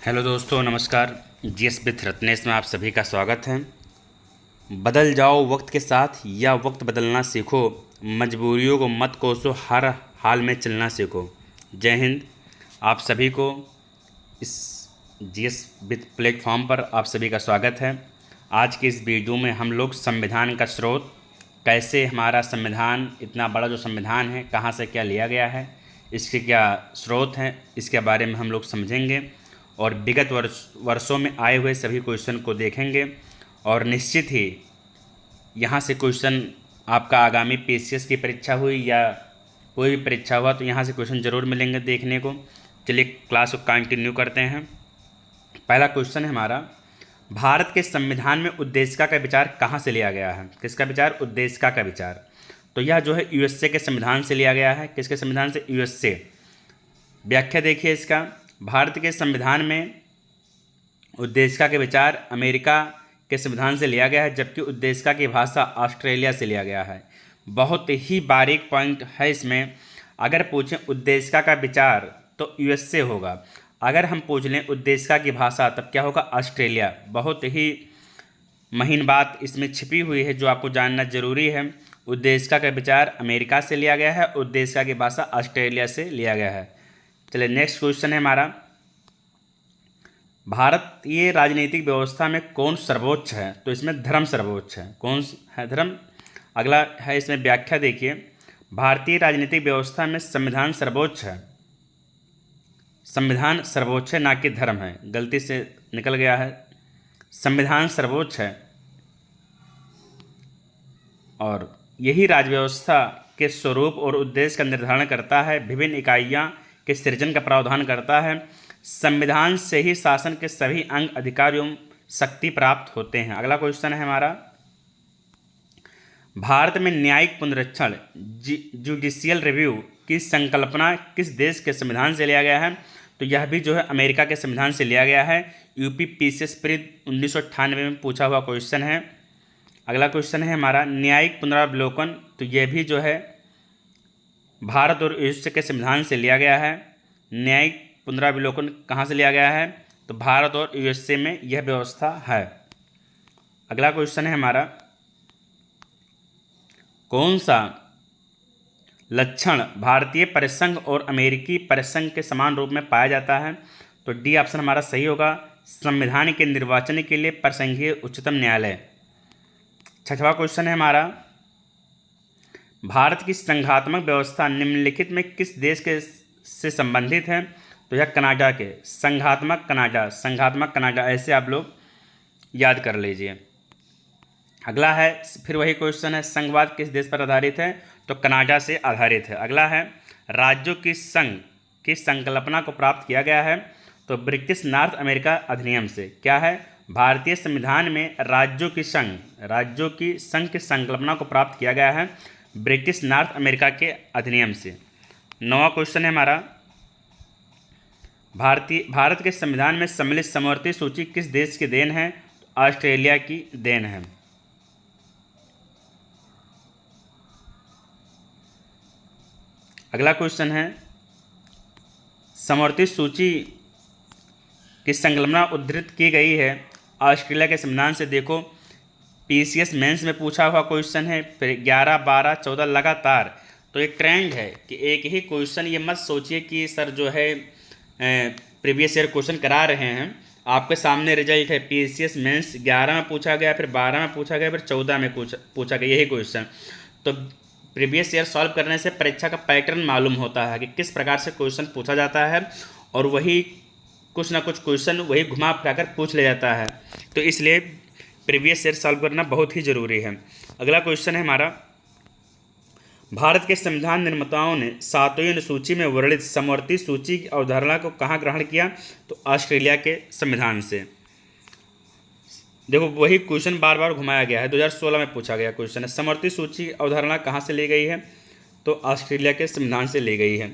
Hello दोस्तों, नमस्कार। GS with Ratnesh में आप सभी का स्वागत है। बदल जाओ वक्त के साथ या वक्त बदलना सीखो, मजबूरियों को मत कोसो, हर हाल में चलना सीखो। जय हिंद। आप सभी को इस जीएस विथ प्लेटफॉर्म पर आप सभी का स्वागत है। आज के इस वीडियो में हम लोग संविधान का स्रोत, कैसे हमारा संविधान, इतना बड़ा जो संविधान है, कहाँ से क्या लिया गया है, इसके क्या स्रोत हैं, इसके बारे में हम लोग समझेंगे और विगत वर्षों में आए हुए सभी क्वेश्चन को देखेंगे। और निश्चित ही यहाँ से क्वेश्चन आपका आगामी पीसीएस की परीक्षा हुई या कोई भी परीक्षा हुआ तो यहाँ से क्वेश्चन ज़रूर मिलेंगे देखने को। चलिए क्लास को कंटिन्यू करते हैं। पहला क्वेश्चन है हमारा, भारत के संविधान में उद्देशिका का विचार कहाँ से लिया गया है? किसका विचार? उद्देशिका का विचार। तो यह जो है यूएसए के संविधान से लिया गया है। किसके संविधान से? यूएसए। व्याख्या देखिए इसका, भारत के संविधान में उद्देशिका के विचार अमेरिका के संविधान से लिया गया है, जबकि उद्देशिका की भाषा ऑस्ट्रेलिया से लिया गया है। बहुत ही बारीक पॉइंट है इसमें। अगर पूछें उद्देशिका का विचार तो यूएसए होगा, अगर हम पूछ लें उद्देशिका की भाषा तब क्या होगा? ऑस्ट्रेलिया। बहुत ही महीन बात इसमें छिपी हुई है जो आपको जानना जरूरी है। उद्देशिका का विचार अमेरिका से लिया गया है, उद्देशिका की भाषा ऑस्ट्रेलिया से लिया गया है। चलिए नेक्स्ट क्वेश्चन है हमारा, भारतीय राजनीतिक व्यवस्था में कौन सर्वोच्च है? तो इसमें धर्म सर्वोच्च है। कौन है? धर्म। अगला है इसमें व्याख्या देखिए, भारतीय राजनीतिक व्यवस्था में संविधान सर्वोच्च है। संविधान सर्वोच्च है, ना कि धर्म है, गलती से निकल गया है। संविधान सर्वोच्च है और यही राज्य व्यवस्था के स्वरूप और उद्देश्य का निर्धारण करता है, विभिन्न इकाइयाँ के सृजन का प्रावधान करता है। संविधान से ही शासन के सभी अंग, अधिकार एवं शक्ति प्राप्त होते हैं। अगला क्वेश्चन है हमारा, भारत में न्यायिक पुनरीक्षण जुडिशियल रिव्यू की संकल्पना किस देश के संविधान से लिया गया है? तो यह भी जो है अमेरिका के संविधान से लिया गया है। यूपी पीसीएस प्री 1998 में पूछा हुआ क्वेश्चन है। अगला क्वेश्चन है हमारा, न्यायिक पुनरावलोकन, तो यह भी जो है भारत और यूएसए के संविधान से लिया गया है। न्यायिक पुनरावलोकन कहाँ से लिया गया है? तो भारत और यूएसए में यह व्यवस्था है। अगला क्वेश्चन है हमारा, कौन सा लक्षण भारतीय परिसंघ और अमेरिकी परिसंघ के समान रूप में पाया जाता है? तो डी ऑप्शन हमारा सही होगा, संविधान के निर्वाचन के लिए परिसंघीय उच्चतम न्यायालय। छठवां क्वेश्चन है हमारा, भारत की संघात्मक व्यवस्था निम्नलिखित में किस देश के से संबंधित है? तो यह कनाडा के। संघात्मक कनाडा, संघात्मक कनाडा, ऐसे आप लोग याद कर लीजिए। अगला है फिर वही क्वेश्चन है, संघवाद किस देश पर आधारित है? तो कनाडा से आधारित है। अगला है, राज्यों की संघ की संकल्पना को प्राप्त किया गया है? तो ब्रिटिश नॉर्थ अमेरिका अधिनियम से। क्या है? भारतीय संविधान में राज्यों की संघ की संकल्पना को प्राप्त किया गया है ब्रिटिश नॉर्थ अमेरिका के अधिनियम से। नौवां क्वेश्चन है हमारा, भारत के संविधान में सम्मिलित समवर्ती सूची किस देश की देन है? तो ऑस्ट्रेलिया की देन है। अगला क्वेश्चन है, समवर्ती सूची की संकल्पना उद्धृत की गई है ऑस्ट्रेलिया के संविधान से। देखो पीसीएस मेंस में पूछा हुआ क्वेश्चन है, फिर 11, 12, 14 लगातार। तो एक ट्रेंड है कि एक ही क्वेश्चन, ये मत सोचिए कि सर जो है प्रीवियस ईयर क्वेश्चन करा रहे हैं। आपके सामने रिजल्ट है, पीसीएस मेंस 11 में पूछा गया, फिर 12 में पूछा गया, फिर 14 में पूछा गया यही क्वेश्चन। तो प्रीवियस ईयर सॉल्व करने से परीक्षा का पैटर्न मालूम होता है कि किस प्रकार से क्वेश्चन पूछा जाता है, और वही कुछ ना कुछ क्वेश्चन वही घुमा फिरा कर पूछ ले जाता है। तो इसलिए प्रीवियस ईयर सॉल्व करना बहुत ही ज़रूरी है। अगला क्वेश्चन है हमारा, भारत के संविधान निर्माताओं ने 7वीं अनुसूची में वर्णित समवर्ती सूची की अवधारणा को कहाँ ग्रहण किया? तो ऑस्ट्रेलिया के संविधान से। देखो वही क्वेश्चन बार बार घुमाया गया है, 2016 में पूछा गया क्वेश्चन है। समवर्ती सूची अवधारणा कहाँ से ली गई है? तो ऑस्ट्रेलिया के संविधान से ली गई है।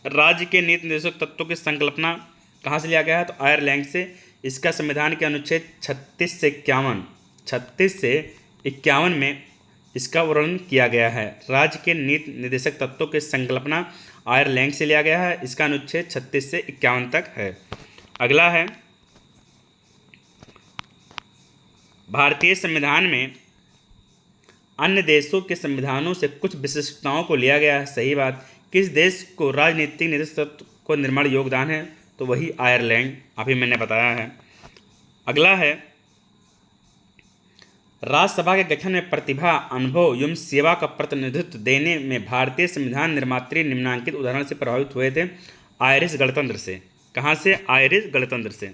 राज्य के नीति निर्देशक तत्वों की संकल्पना कहाँ से लिया गया है? तो आयरलैंड से। इसका संविधान के अनुच्छेद 36 से 51 में इसका वर्णन किया गया है। राज्य के नीति निर्देशक तत्वों की संकल्पना आयरलैंड से लिया गया है। इसका अनुच्छेद 36 से 51 तक है। अगला है, भारतीय संविधान में अन्य देशों के संविधानों से कुछ विशिष्टताओं को लिया गया है। सही बात। किस देश को राजनीतिक नेतृत्व को निर्माण योगदान है? तो वही आयरलैंड, अभी मैंने बताया है। अगला है, राज्यसभा के गठन में प्रतिभा, अनुभव एवं सेवा का प्रतिनिधित्व देने में भारतीय संविधान निर्मात्री निम्नलिखित उदाहरण से प्रभावित हुए थे। आयरिश गणतंत्र से। कहाँ से? आयरिश गणतंत्र से।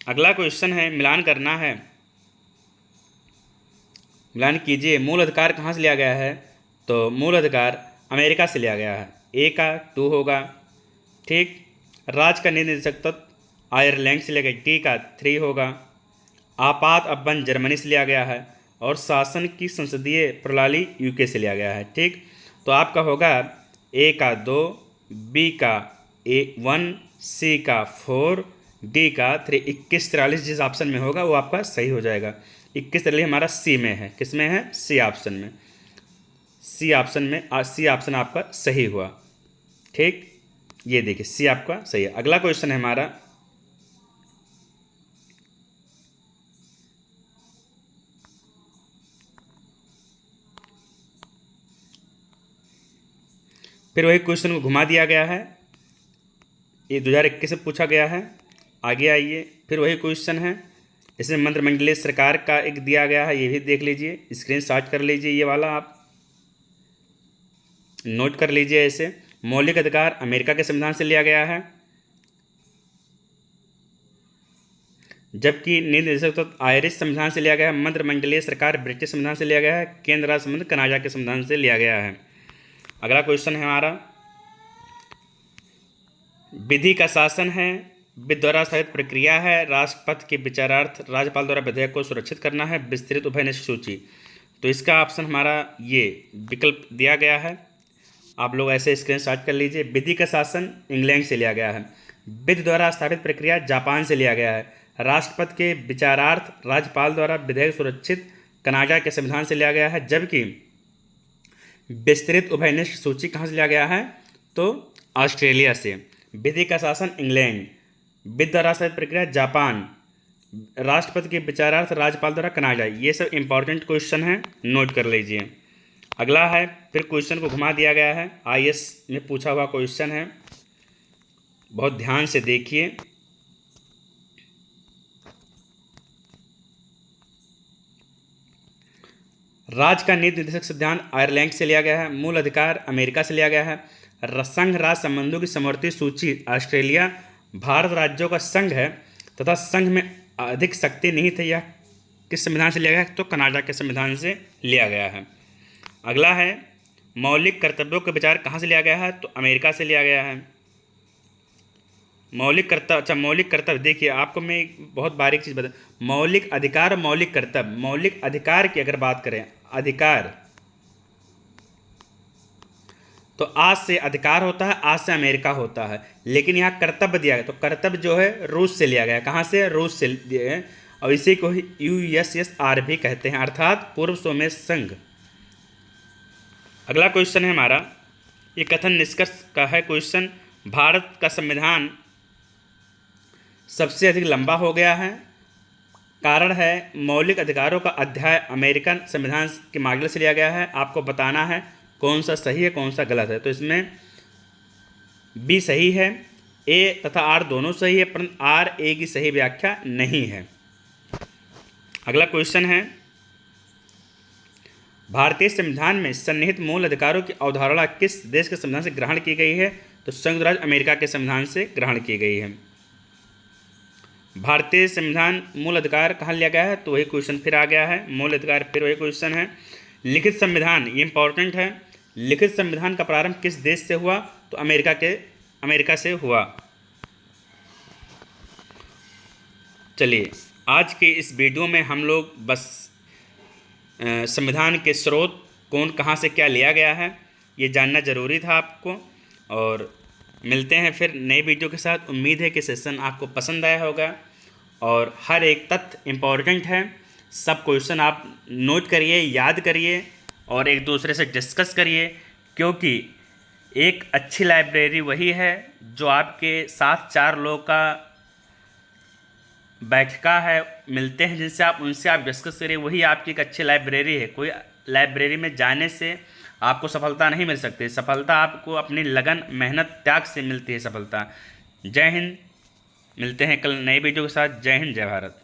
अगला क्वेश्चन है, मिलान करना है, मिलान कीजिए। मूल अधिकार कहाँ से लिया गया है? तो मूल अधिकार अमेरिका से लिया गया है। ए का 2 होगा। ठीक। राज्य का निदेशक तत्व आयरलैंड से लिया गया, टी का 3 होगा। आपात अपबंध जर्मनी से लिया गया है और शासन की संसदीय प्रणाली यूके से लिया गया है। ठीक। तो आपका होगा ए का 2, बी का 1, सी का 4, डी का 3। 21 43 जिस ऑप्शन में होगा वो आपका सही हो जाएगा। 21 43 हमारा सी में है। किस में है? सी ऑप्शन में। सी ऑप्शन में, सी ऑप्शन आपका सही हुआ। ठीक, ये देखिए सी आपका सही है। अगला क्वेश्चन है हमारा, फिर वही क्वेश्चन को घुमा दिया गया है। ये 2021 से पूछा गया है। आगे आइए, फिर वही क्वेश्चन है। इसमें मंत्रिमंडलीय सरकार का एक दिया गया है, ये भी देख लीजिए, स्क्रीनशॉट कर लीजिए, ये वाला आप नोट कर लीजिए ऐसे। मौलिक अधिकार अमेरिका के संविधान से लिया गया है, जबकि निदेशक तत्व आयरिश संविधान से लिया गया है। मंत्रिमंडलीय सरकार ब्रिटिश संविधान से लिया गया है। केंद्र राज्य संबंध कनाडा के संविधान से लिया गया है। अगला क्वेश्चन है हमारा, विधि का शासन है, विधि द्वारा स्थापित प्रक्रिया है, राष्ट्रपति के विचारार्थ राज्यपाल द्वारा विधेयक को सुरक्षित करना है, विस्तृत उभयनिष्ठ सूची। तो इसका ऑप्शन हमारा ये विकल्प दिया गया है, आप लोग ऐसे स्क्रीनशॉट कर लीजिए। विधि का शासन इंग्लैंड से लिया गया है, विधि द्वारा स्थापित प्रक्रिया जापान से लिया गया है, राष्ट्रपति के विचारार्थ राज्यपाल द्वारा विधेयक सुरक्षित कनाडा के संविधान से लिया गया है, जबकि विस्तृत उभयनिष्ठ सूची कहाँ से लिया गया है? तो ऑस्ट्रेलिया से। विधि का शासन इंग्लैंड, विधि द्वारा स्थापित प्रक्रिया जापान, राष्ट्रपति के विचारार्थ राज्यपाल द्वारा कनाडा। ये सब इंपॉर्टेंट क्वेश्चन है, नोट कर लीजिए। अगला है, फिर क्वेश्चन को घुमा दिया गया है, आईएएस में पूछा हुआ क्वेश्चन है, बहुत ध्यान से देखिए। राज्य का नीति निर्देशक सिद्धांत आयरलैंड से लिया गया है। मूल अधिकार अमेरिका से लिया गया है। संघ राज्य संबंधों की समवर्ती सूची ऑस्ट्रेलिया। भारत राज्यों का संघ है तथा संघ में अधिक शक्ति नहीं थी, यह किस संविधान से लिया गया है? तो कनाडा के संविधान से लिया गया है। अगला है, मौलिक कर्तव्यों का विचार कहाँ से लिया गया है? तो अमेरिका से लिया गया है। मौलिक कर्तव्य, अच्छा मौलिक कर्तव्य देखिए, आपको मैं एक बहुत बारीक चीज़ बता, मौलिक अधिकार और मौलिक कर्तव्य। मौलिक अधिकार की अगर बात करें, अधिकार तो आज से अधिकार होता है, आज से अमेरिका होता है, लेकिन यहाँ कर्तव्य दिया गया, तो कर्तव्य जो है रूस से लिया गया। कहाँ से? रूस से दिए हैं, और इसी को USSR भी कहते हैं, अर्थात पूर्व सोवियत संघ। अगला क्वेश्चन है हमारा, ये कथन निष्कर्ष का है क्वेश्चन, भारत का संविधान सबसे अधिक लंबा हो गया है। कारण है मौलिक अधिकारों का अध्याय अमेरिकन संविधान के मॉडल से लिया गया है। आपको बताना है कौन सा सही है कौन सा गलत है। तो इसमें बी सही है, ए तथा आर दोनों सही है, परंतु आर ए की सही व्याख्या नहीं है। अगला क्वेश्चन है, भारतीय संविधान में सन्निहित मूल अधिकारों की अवधारणा किस देश के संविधान से ग्रहण की गई है? तो संयुक्त राज्य अमेरिका के संविधान से ग्रहण की गई है। भारतीय संविधान मूल अधिकार कहाँ लिया गया है? तो वही क्वेश्चन फिर आ गया है, मूल अधिकार फिर वही क्वेश्चन है। लिखित संविधान, ये इंपॉर्टेंट है, लिखित संविधान का प्रारंभ किस देश से हुआ? तो अमेरिका से हुआ। चलिए, आज के इस वीडियो में हम लोग बस संविधान के स्रोत कौन कहाँ से क्या लिया गया है ये जानना ज़रूरी था आपको, और मिलते हैं फिर नए वीडियो के साथ। उम्मीद है कि सेशन आपको पसंद आया होगा और हर एक तथ्य इम्पॉर्टेंट है। सब क्वेश्चन आप नोट करिए, याद करिए और एक दूसरे से डिस्कस करिए, क्योंकि एक अच्छी लाइब्रेरी वही है जो आपके साथ 4 लोगों का बैठका है, मिलते हैं जिनसे आप उनसे आप डिस्कस करिए, वही आपकी एक अच्छी लाइब्रेरी है। कोई लाइब्रेरी में जाने से आपको सफलता नहीं मिल सकती, सफलता आपको अपनी लगन, मेहनत, त्याग से मिलती है सफलता। जय हिंद, मिलते हैं कल नए वीडियो के साथ। जय हिंद, जय भारत।